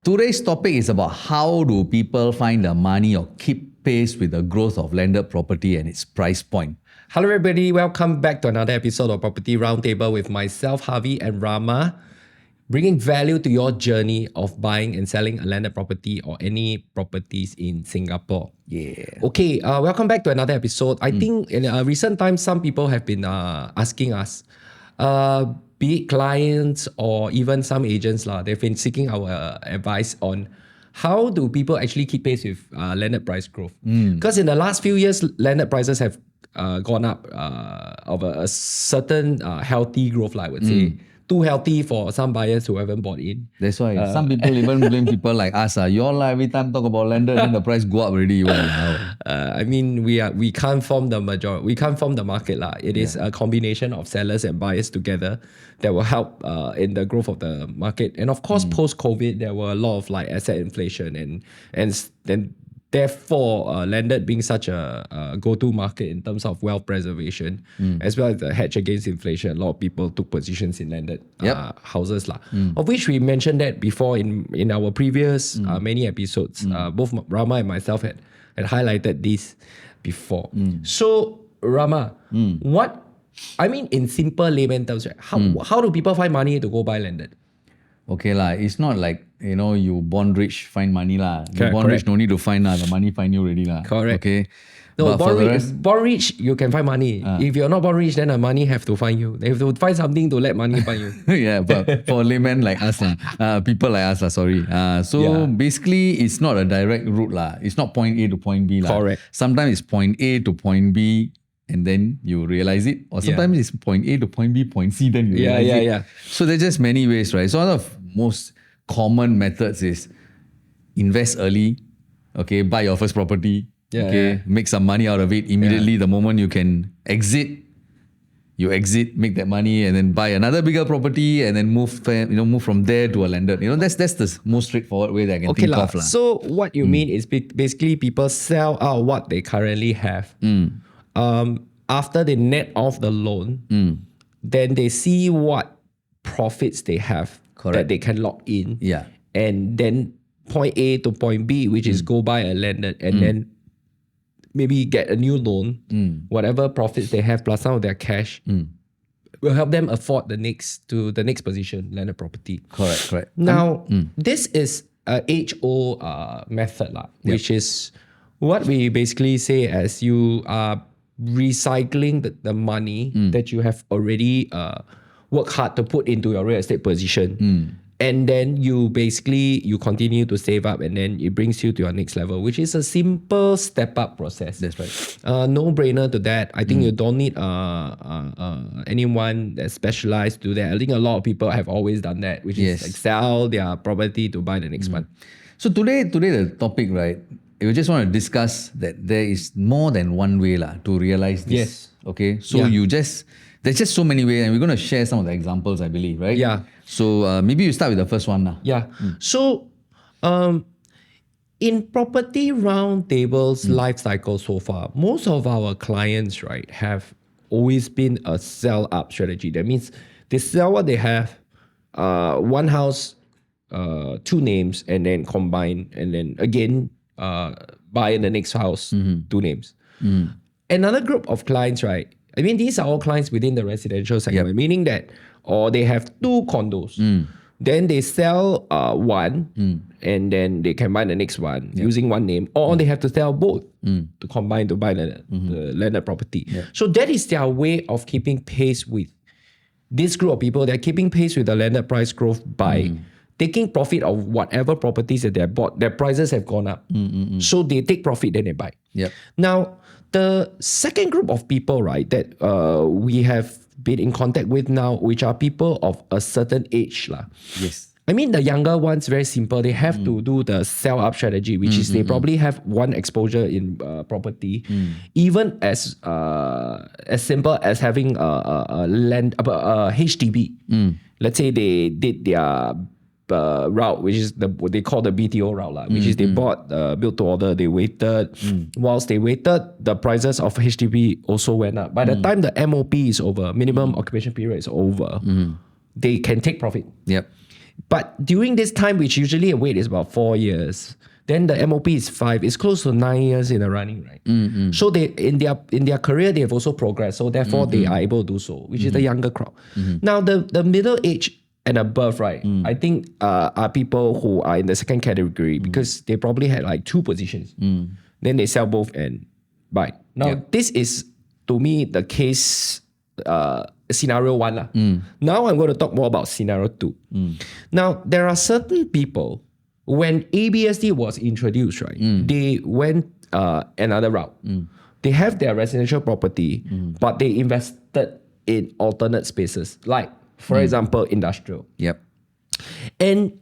Today's topic is about how do people find the money or keep pace with the growth of landed property and its price point. Hello everybody, welcome back to another episode of Property Roundtable with myself, Harvey and Rama, bringing value to your journey of buying and selling a landed property or any properties in Singapore. Yeah. Okay, welcome back to another episode. I think in recent times, some people have been asking us, be it clients or even some agents, they've been seeking our advice on how do people actually keep pace with landed price growth. Because in the last few years, landed prices have gone up of a certain healthy growth, I would say. Too healthy for some buyers who haven't bought in. That's why some people even blame people like us. You all every time talk about landed, then the price go up already. I mean, we can't form the majority. We can't form the market. It is a combination of sellers and buyers together that will help in the growth of the market. And of course, post-COVID, there were a lot of asset inflation and therefore, landed being such a go-to market in terms of wealth preservation, as well as the hedge against inflation. A lot of people took positions in landed houses, of which we mentioned that before in our previous many episodes. Both Rama and myself had highlighted this before. So, Rama, in simple layman terms, how do people find money to go buy landed? Okay, it's not like, you born rich, find money. You born rich, no need to find the money find you already. Correct. Okay. No, born rich, you can find money. If you're not born rich, then the money have to find you. They have to find something to let money find you. Yeah, but for laymen like us, people like us, basically, it's not a direct route. It's not point A to point B. Correct. Sometimes it's point A to point B, and then you realize it. Or sometimes it's point A to point B, point C, then you realize it. Yeah. So there's just many ways, right? So one of most common methods is invest early, okay, buy your first property, make some money out of it immediately. The moment you can exit, make that money and then buy another bigger property and then move from there to a landed. That's the most straightforward way that I can think of. So what you mean is basically people sell out what they currently have. After they net off the loan, then they see what profits they have that they can lock in. Yeah. And then point A to point B, which is go buy a landed and then maybe get a new loan, whatever profits they have plus some of their cash will help them afford the next position, landed property. Correct. Now, this is a age-old method, which is what we basically say as you are recycling the money that you have already worked hard to put into your real estate position. And then you continue to save up and then it brings you to your next level, which is a simple step-up process. That's right. No-brainer to that. I think you don't need anyone that's specialized to do that. I think a lot of people have always done that, which is sell their property to buy the next one. So today the topic, right, we just want to discuss that there is more than one way to realize this. Yes. Okay. So there's just so many ways, and we're going to share some of the examples, I believe, right? Yeah. So maybe you start with the first one. Yeah. So in Property Roundtable's life cycle so far, most of our clients, right, have always been a sell-up strategy. That means they sell what they have, one house, two names, and then combine, and then again, buy in the next house, two names. Another group of clients, right? I mean, these are all clients within the residential segment, meaning that, or they have two condos, then they sell one, and then they can buy the next one using one name, or they have to sell both to combine to buy the landed property. So that is their way of keeping pace with this group of people. They're keeping pace with the landed price growth by taking profit of whatever properties that they bought. Their prices have gone up. So they take profit, then they buy. Now, the second group of people, right, that we have been in contact with now, which are people of a certain age. Yes. I mean, the younger ones, very simple. They have to do the sell-up strategy, which is they probably have one exposure in property, even as simple as having a HDB. Let's say they did their route, which is what they call the BTO route, which is they bought built to order, they waited. Whilst they waited, the prices of HDB also went up. By the time the MOP is over, minimum occupation period is over, they can take profit. Yep. But during this time, which usually a wait is about 4 years, then the MOP is 5. It's close to 9 years in the running, right? So they in their career they have also progressed. So therefore they are able to do so, which is the younger crowd. Now the middle age and above, right? I think are people who are in the second category because they probably had like 2 positions. Then they sell both and buy. Now this is to me the case. Scenario 1. Now I'm going to talk more about scenario 2. Now, there are certain people, when ABSD was introduced, right, they went another route. They have their residential property, but they invested in alternate spaces, like, for example, industrial. Yep. And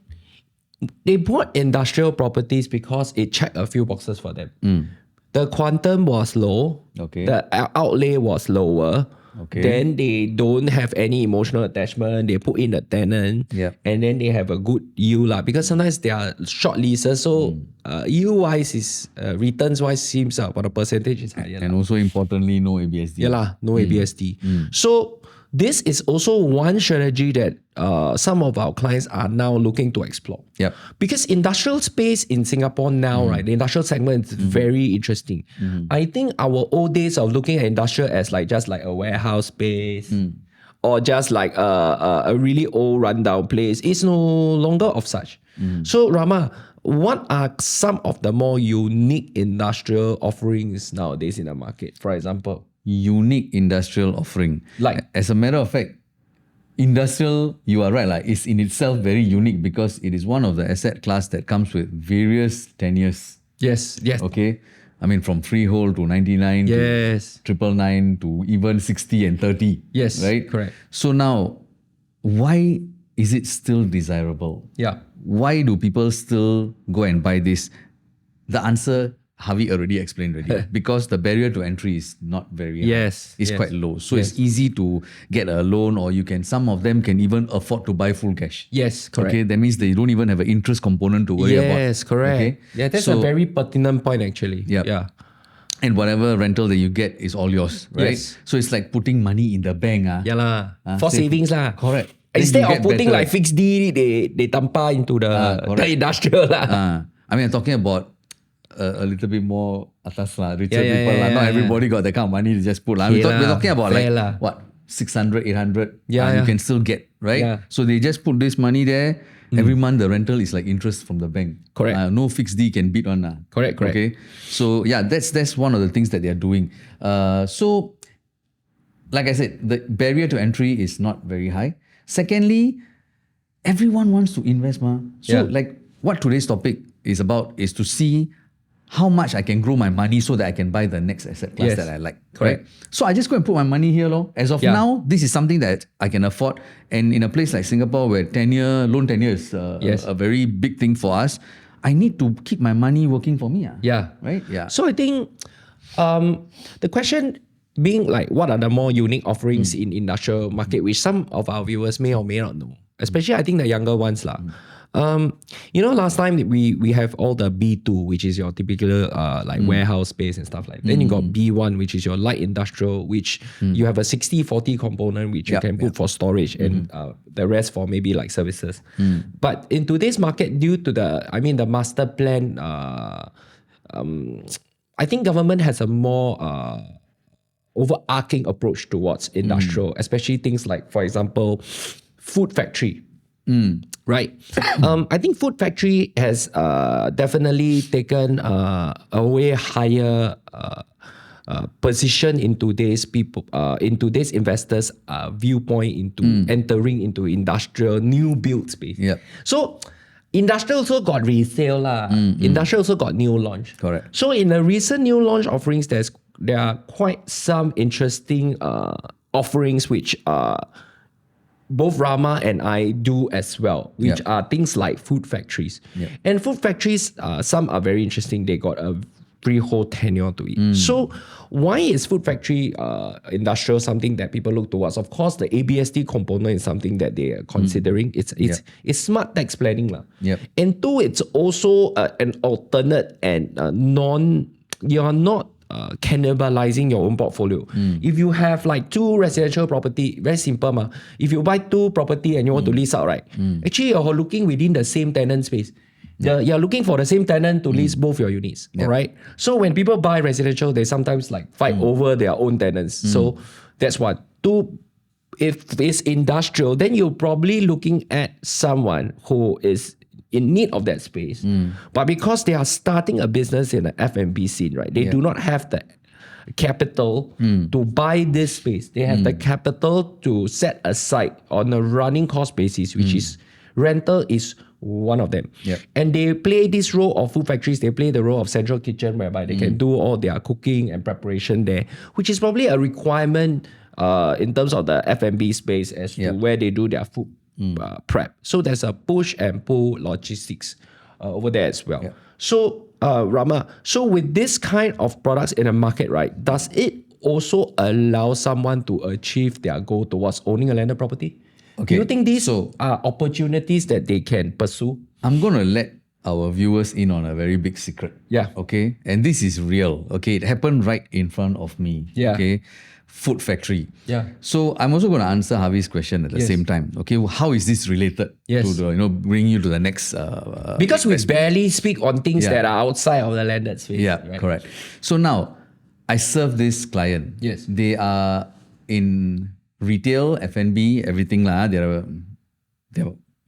they bought industrial properties because it checked a few boxes for them. The quantum was low. Okay. The outlay was lower. Okay. Then they don't have any emotional attachment. They put in the tenant. Yep. And then they have a good yield because sometimes they are short leases. So yield wise is returns wise seems but the percentage is higher. And also importantly, no ABSD. No ABSD. So this is also one strategy that some of our clients are now looking to explore. Yep. Because industrial space in Singapore now, right, the industrial segment is very interesting. I think our old days of looking at industrial as like just like a warehouse space or just like a really old rundown place is no longer of such. So Rama, what are some of the more unique industrial offerings nowadays in the market? For example, unique industrial offering. Like, as a matter of fact, industrial, you are right, like, is in itself very unique because it is one of the asset class that comes with various tenures. yes. Okay. I mean, from freehold to 99 Yes. to 999 to even 60 and 30. Yes, Right? correct. So now, why is it still desirable? Yeah. Why do people still go and buy this? The answer, Harvey already explained already. Because the barrier to entry is not very high. Yes, It's yes, quite low. So it's easy to get a loan, or some of them can even afford to buy full cash. Yes, correct. Okay, that means they don't even have an interest component to worry about. Yes, correct. Okay? Yeah, that's a very pertinent point actually. Yep. Yeah. And whatever rental that you get is all yours, right? Yes. So it's like putting money in the bank. Yeah lah. For save- savings lah. Correct. Then Instead you of get putting better. like fixed D, they tampa into the correct. industrial lah. I mean, I'm talking about a little bit more atas lah, richer Yeah, people lah. Not everybody got that kind of money to just put lah. We're talking about fair like lah. what 600, 800. Yeah, You can still get, right? Yeah. So they just put this money there. Every month the rental is like interest from the bank. Correct. No fixed D can beat on lah. Correct. Okay. So yeah, that's one of the things that they are doing. So like I said, the barrier to entry is not very high. Secondly, everyone wants to invest, ma. So like what today's topic is about is to see how much I can grow my money so that I can buy the next asset class Yes. that I like. Correct. Right? So I just go and put my money here, lor. As of now, this is something that I can afford. And in a place like Singapore where loan tenure is a very big thing for us, I need to keep my money working for me. Yeah. Right? Yeah. So I think the question being like, what are the more unique offerings in industrial market, which some of our viewers may or may not know, especially I think the younger ones lah. Last time we have all the B2, which is your typical like warehouse space and stuff like that. Then you got B1, which is your light industrial, which you have a 60-40 component, which you can put for storage and the rest for maybe like services. But in today's market, due to the master plan, I think government has a more overarching approach towards industrial, especially things like, for example, food factory. Right. I think food factory has definitely taken a way higher position in today's investors' viewpoint into entering into industrial new build space. Yep. So industrial also got resale lah. Industrial also got new launch. Correct. So in the recent new launch offerings, there are quite some interesting offerings which both Rama and I do as well, which are things like food factories. And food factories, some are very interesting. They got a freehold tenure to it. So why is food factory industrial something that people look towards? Of course, the ABSD component is something that they are considering. It's smart tax planning lah. And two, it's also an alternate and you're not cannibalizing your own portfolio. If you have like 2 residential property, very simple ma. If you buy 2 property and you want to lease out, right? Actually, you're looking within the same tenant space. You're looking for the same tenant to lease both your units, all right? So when people buy residential, they sometimes like fight over their own tenants. So that's what. If it's industrial, then you're probably looking at someone who is in need of that space. But because they are starting a business in the F&B scene, right? They do not have the capital to buy this space. They have the capital to set aside on a running cost basis, which is rental is one of them. And they play this role of food factories. They play the role of central kitchen whereby they can do all their cooking and preparation there, which is probably a requirement in terms of the F&B space as to where they do their food prep. So there's a push and pull logistics over there as well. So Rama, so with this kind of products in the market, right, does it also allow someone to achieve their goal towards owning a landed property? Do you think these are opportunities that they can pursue? I'm going to let our viewers in on a very big secret. Okay. And this is real. Okay. It happened right in front of me. Okay. Food factory. So I'm also going to answer Harvey's question at the same time. Okay. Well, how is this related to the, bring you to the next? Because we barely speak on things that are outside of the landed space. Right? Correct. So now I serve this client. They are in retail, F&B, everything lah. They're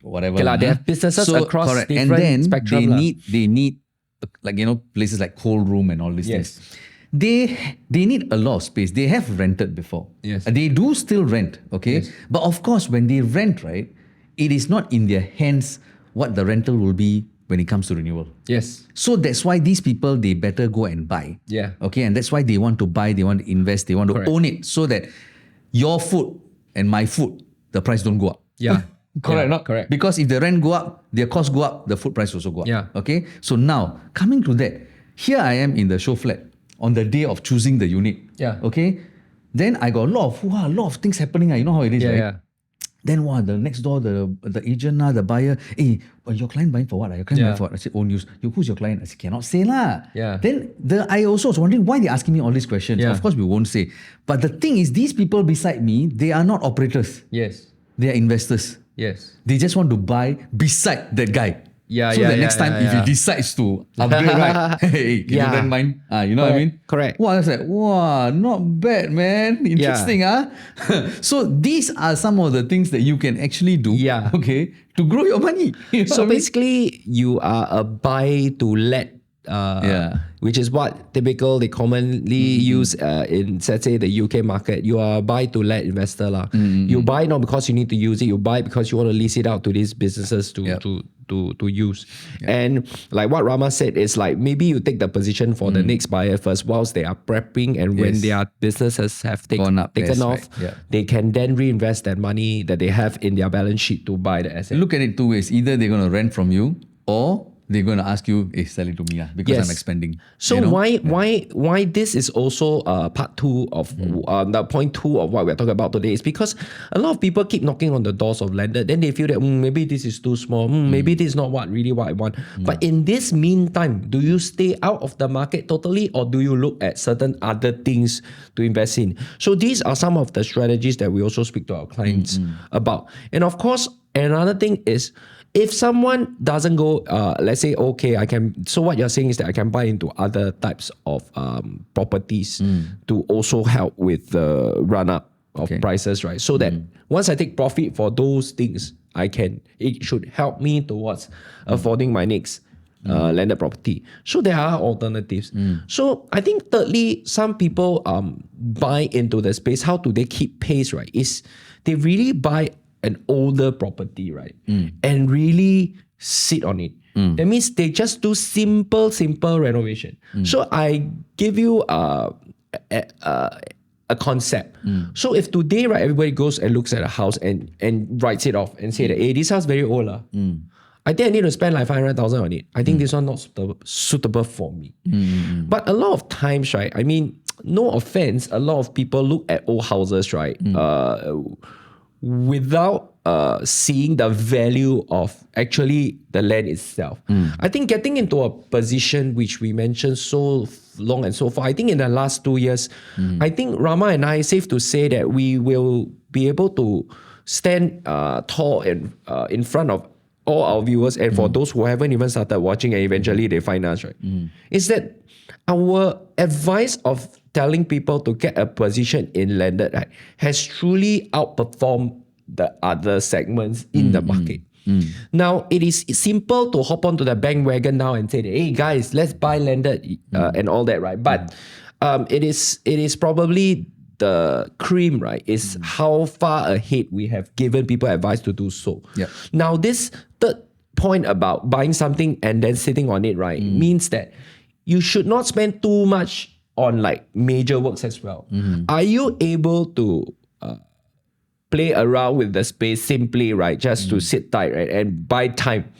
whatever. Okay, they have businesses across different and then spectrum. They need like places like cold room and all these things. They need a lot of space. They have rented before. They do still rent. Okay. But of course, when they rent, right, it is not in their hands what the rental will be when it comes to renewal. So that's why these people, they better go and buy. Okay. And that's why they want to buy, they want to invest, they want to own it so that your food and my food, the price don't go up. Correct, not correct. Because if the rent go up, their cost go up, the food price also go up. Okay. So now, coming to that, here I am in the show flat on the day of choosing the unit. Okay. Then I got a lot of things happening. You know how it is, right? Then the next door, the agent, the buyer, hey, your client buying for what? Your client buying for what? I said, own use. Who's your client? I said, cannot say lah. Then I also was wondering why they're asking me all these questions. Of course, we won't say. But the thing is, these people beside me, they are not operators. They are investors. They just want to buy beside that guy. So the next time, if he decides to upgrade, right? Hey, can you rent mine? You know what I mean? Correct. Wow, I was like, wow, not bad, man. Interesting, So these are some of the things that you can actually do, okay, to grow your money. You know so basically, you are a buy to let. Which is what they commonly use in, let's say, the UK market. You are a buy to let investor lah. You buy not because you need to use it. You buy because you want to lease it out to these businesses to use. And like what Rama said, is like maybe you take the position for the next buyer first whilst they are prepping, and when their businesses have taken off, they can then reinvest that money that they have in their balance sheet to buy the asset. Look at it 2 ways. Either they're going to rent from you, or they're going to ask you, hey, sell it to me because I'm expanding. So why this is also part 2 of the point 2 of what we're talking about today is because a lot of people keep knocking on the doors of landed. Then they feel that maybe this is too small. Maybe this is not really what I want. But in this meantime, do you stay out of the market totally, or do you look at certain other things to invest in? So these are some of the strategies that we also speak to our clients about. And of course, another thing is, if someone doesn't go, let's say, okay, I can. So what you're saying is that I can buy into other types of properties to also help with the run up of prices, right? So that once I take profit for those things, it should help me towards affording my next landed property. So there are alternatives. So I think thirdly, some people buy into the space. How do they keep pace, right? Is they really buy an older property, right? And really sit on it. That means they just do simple renovation. So I give you a concept. So if today, right, everybody goes and looks at a house and writes it off and say that, hey, this house very old. I think I need to spend like 500,000 on it. I think this one not suitable for me. But a lot of times, right, I mean, no offense, a lot of people look at old houses, right, without seeing the value of actually the land itself. I think getting into a position which we mentioned so long and so far, I think in the last 2 years, I think Rama and I, safe to say that we will be able to stand tall in front of all our viewers, and for those who haven't even started watching and eventually they find us, right? Is that our advice of telling people to get a position in landed, right, has truly outperformed the other segments in the market. Now, it is simple to hop onto the bandwagon now and say, that, hey guys, let's buy landed and all that, right? But it is probably the cream, right, is how far ahead we have given people advice to do so. Yep. Now, this third point about buying something and then sitting on it, right, means that you should not spend too much on like major works as well. Are you able to play around with the space simply, right, just to sit tight, right, and buy time?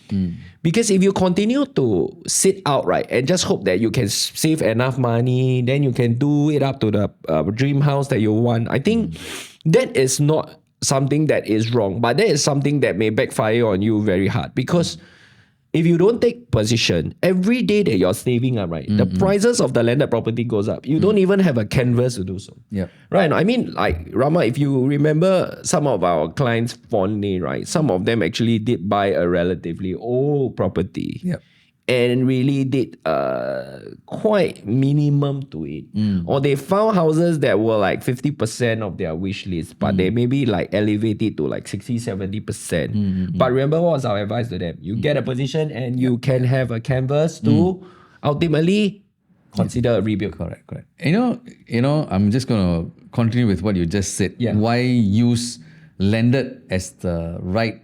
Because if you continue to sit out, right, and just hope that you can save enough money, then you can do it up to the dream house that you want, I think that is not something that is wrong, but that is something that may backfire on you very hard. Because if you don't take position, every day that you're saving up, right, the prices of the landed property goes up. You don't even have a canvas to do so. Yep. Right? I mean, like Rama, if you remember some of our clients fondly, right, some of them actually did buy a relatively old property. Yep. And really did quite minimum to it. Or they found houses that were like 50% of their wish list, but they maybe like elevated to like 60-70%. But remember, what was our advice to them? You get a position and you can have a canvas to ultimately consider a rebuild. Correct. You know, I'm just going to continue with what you just said. Yeah. Why use landed as the right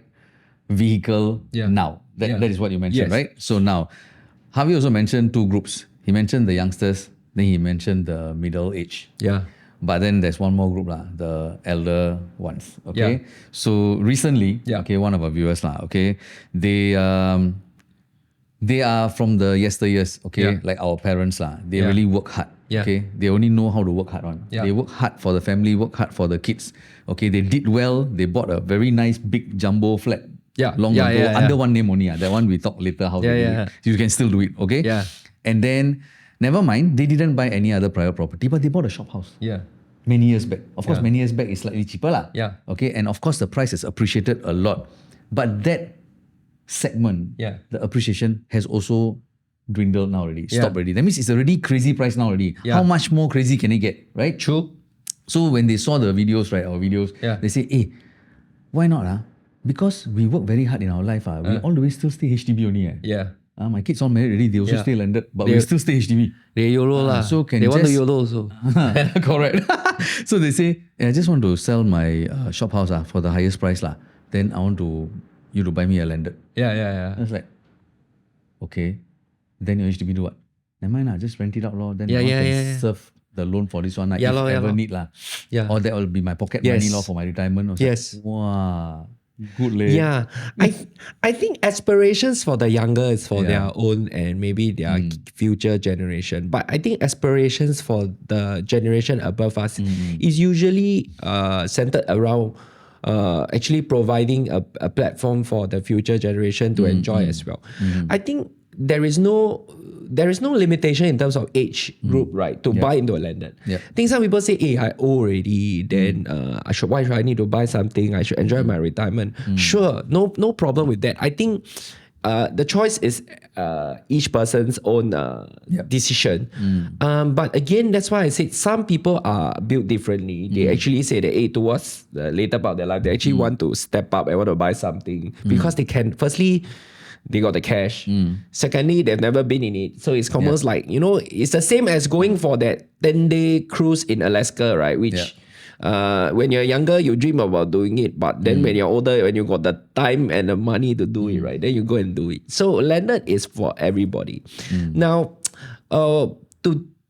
vehicle now? That is what you mentioned, Yes. right? So now, Harvey also mentioned two groups. He mentioned the youngsters, then he mentioned the middle age. Yeah. But then there's one more group, the elder ones. Okay. Yeah. So recently, Yeah. okay, one of our viewers, okay, they are from the yesteryears, okay, Yeah. like our parents. They Yeah. really work hard. Yeah. Okay. They only know how to work hard on. Yeah. They work hard for the family, work hard for the kids. Okay. They did well. They bought a very nice big jumbo flat. Yeah. Long Yeah, ago, yeah, yeah. under one name only. That one we talk later how to do yeah. it. You can still do it, okay? Yeah. And then, never mind, they didn't buy any other private property, but they bought a shop house Yeah. many years back. Of course, Yeah. many years back is slightly cheaper. Yeah. Okay, and of course the price has appreciated a lot. But that segment, Yeah. the appreciation has also dwindled now already, Yeah. stopped already. That means it's already crazy price now already. Yeah. How much more crazy can it get, right? True. So when they saw the videos, right, our videos, Yeah. they say, hey, why not? Because we work very hard in our life. We all the way still stay HDB only. Yeah. My kids all married already, they also Yeah. stay landed, but we still stay HDB. They YOLO lah. so can they want to just- YOLO also. Correct. So they say, I just want to sell my shop house for the highest price. Then I want you to buy me a landed. Yeah. I was like, okay. Then your HDB do what? Never mind, just rent it out. Then Yeah, I yeah, can yeah. serve the loan for this one. Yeah, if lor, yeah, ever lor. need. Yeah. Or that will be my pocket Yes. money for my retirement. I was Yes. Like, wow. Good leh. Yeah, I think aspirations for the younger is for Yeah. their own and maybe their future generation. But I think aspirations for the generation above us is usually centered around actually providing a platform for the future generation to enjoy as well. I think there is no limitation in terms of age group, right, to buy into a landed. Yeah. I think some people say, hey, I old already, then why should I need to buy something? I should enjoy my retirement. Sure, no problem with that. I think the choice is each person's own decision. But again, that's why I said some people are built differently. They actually say that, hey, towards the later part of their life, they actually want to step up and want to buy something because they can, firstly, they got the cash. Secondly, they've never been in it. So it's almost like, it's the same as going for that 10-day cruise in Alaska, right? Which when you're younger, you dream about doing it. But then when you're older, when you got the time and the money to do it, right? Then you go and do it. So landed is for everybody. Now, to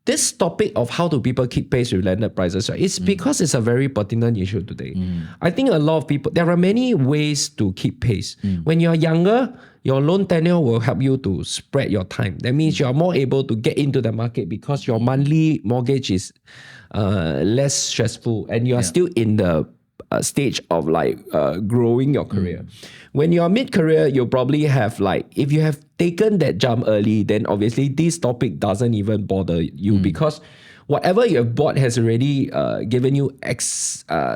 this topic of how do people keep pace with landed prices, right? It's because it's a very pertinent issue today. I think a lot of people, there are many ways to keep pace. When you're younger, your loan tenure will help you to spread your time. That means you're more able to get into the market because your monthly mortgage is less stressful and you are still in the stage of like growing your career. When you're mid-career, you'll probably have like, if you have taken that jump early, then obviously this topic doesn't even bother you because whatever you have bought has already given you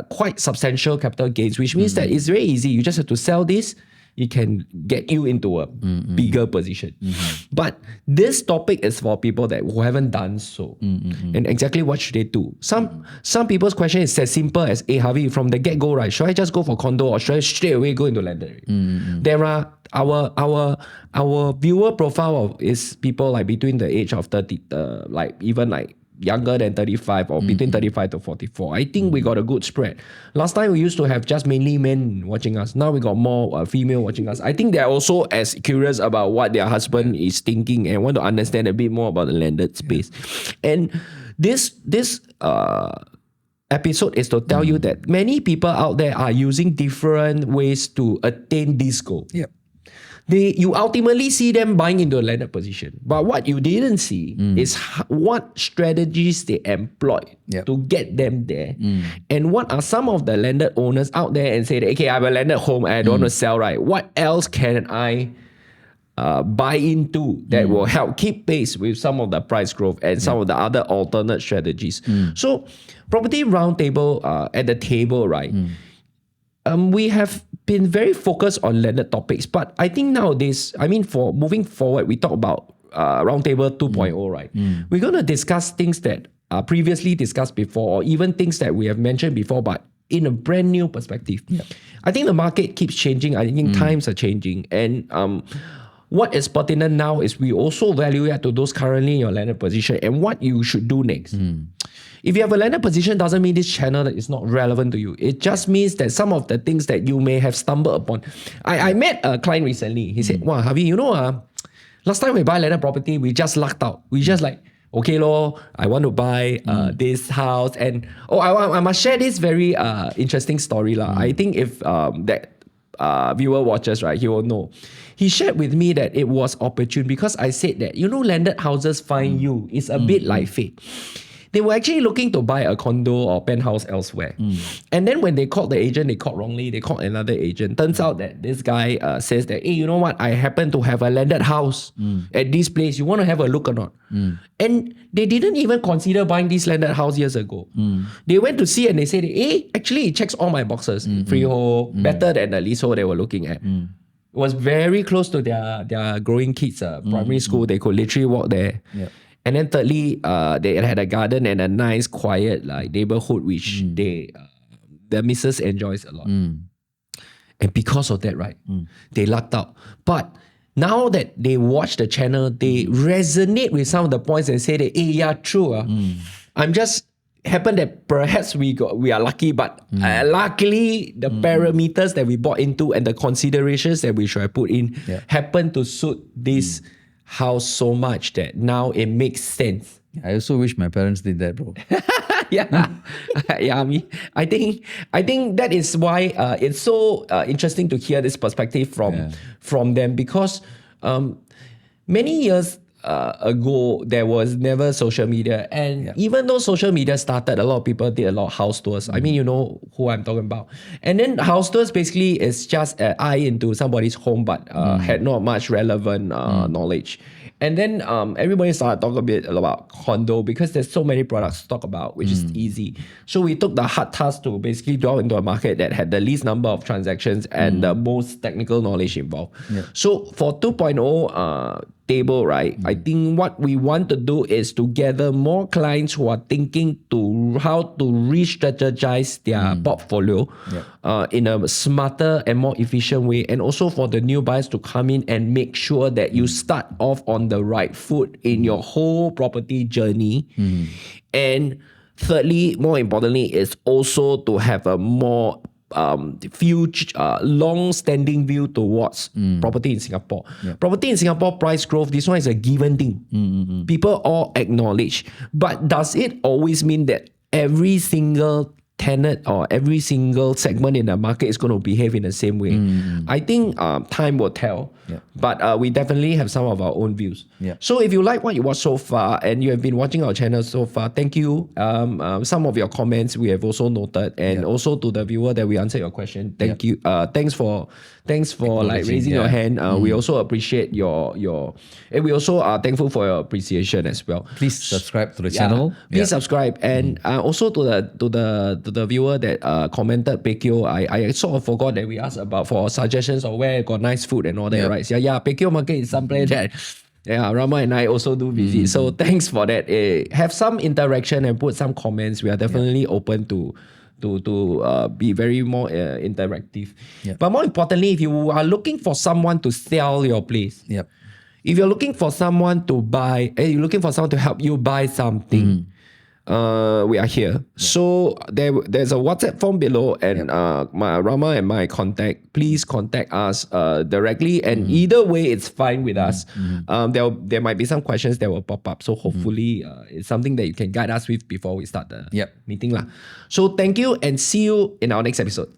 quite substantial capital gains, which means that it's very easy. You just have to sell this. It can get you into a bigger position. But this topic is for people who haven't done so. And exactly what should they do? Some people's question is as simple as, hey Harvey, from the get-go, right, should I just go for condo or should I straight away go into landed? There are our viewer profile is people like between the age of 30, like even like younger than 35 or between 35 to 44. I think we got a good spread. Last time we used to have just mainly men watching us. Now we got more female watching us. I think they're also as curious about what their husband is thinking and want to understand a bit more about the landed space. And this episode is to tell you that many people out there are using different ways to attain this goal. Yep. You ultimately see them buying into a landed position. But what you didn't see is what strategies they employ to get them there. And what are some of the landed owners out there and say, that, okay, I have a landed home and I don't want to sell, right? What else can I buy into that will help keep pace with some of the price growth and some of the other alternate strategies? So Property Roundtable at the table, right? We have been very focused on landed topics, but I think nowadays, I mean, for moving forward, we talk about Roundtable 2.0, right? We're going to discuss things that are previously discussed before, or even things that we have mentioned before, but in a brand new perspective. I think the market keeps changing. I think times are changing. And what is pertinent now is we also evaluate to those currently in your landed position and what you should do next. If you have a landed position, doesn't mean this channel is not relevant to you. It just means that some of the things that you may have stumbled upon. I met a client recently. He said, wow, Harvey, last time we buy landed property, we just lucked out. We just like, okay, I want to buy this house. And I must share this very interesting story. I think if that viewer watches, right, he will know. He shared with me that it was opportune because I said that, landed houses find you. It's a bit like fate. They were actually looking to buy a condo or penthouse elsewhere. And then when they called the agent, they called wrongly. They called another agent. Turns out that this guy says that, hey, you know what? I happen to have a landed house at this place. You want to have a look or not? And they didn't even consider buying this landed house years ago. They went to see and they said, hey, actually it checks all my boxes. Freehold, better than the leasehold they were looking at. It was very close to their growing kids' primary school. They could literally walk there. And then thirdly, they had a garden and a nice, quiet neighborhood, which the missus enjoys a lot. And because of that, right, they lucked out. But now that they watch the channel, they resonate with some of the points and say that, hey, yeah, true. I'm just happened that perhaps we are lucky, but luckily the parameters that we bought into and the considerations that we should have put in happen to suit this house so much that now it makes sense. I also wish my parents did that, bro. I think that is why it's so interesting to hear this perspective from them, because many years ago there was never social media, and even though social media started, a lot of people did a lot of house tours. I mean, you know who I'm talking about. And then house tours basically is just an eye into somebody's home, but had not much relevant knowledge. And then everybody started talking a bit about condo because there's so many products to talk about, which is easy. So we took the hard task to basically delve into a market that had the least number of transactions and the most technical knowledge involved. So for 2.0 table, right, I think what we want to do is to gather more clients who are thinking to how to re-strategize their portfolio in a smarter and more efficient way, and also for the new buyers to come in and make sure that you start off on the right foot in your whole property journey. And thirdly, more importantly, is also to have a more long-standing view towards property in Singapore. Property in Singapore price growth, this one is a given thing. People all acknowledge. But does it always mean that every single tenet or every single segment in the market is going to behave in the same way. I think time will tell. Yeah. But we definitely have some of our own views. Yeah. So if you like what you watched so far and you have been watching our channel so far, thank you. Some of your comments we have also noted, and also to the viewer that we answered your question. Thank you. Thanks for like raising your hand. We also appreciate your and we also are thankful for your appreciation as well. Please subscribe to the channel. Please subscribe, and also to the viewer that commented, Pekyo. I sort of forgot that we asked about for suggestions of where got nice food and all that, right? Yeah, Pekyo Market is some place that Rama and I also do visit. So thanks for that. Have some interaction and put some comments. We are definitely open to be very more interactive. But more importantly, if you are looking for someone to sell your place, if you're looking for someone to buy, you're looking for someone to help you buy something, we are here. So there's a WhatsApp form below, and my Rama and my contact. Please contact us directly, and either way, it's fine with us. There might be some questions that will pop up, so hopefully it's something that you can guide us with before we start the meeting lah. So thank you, and see you in our next episode.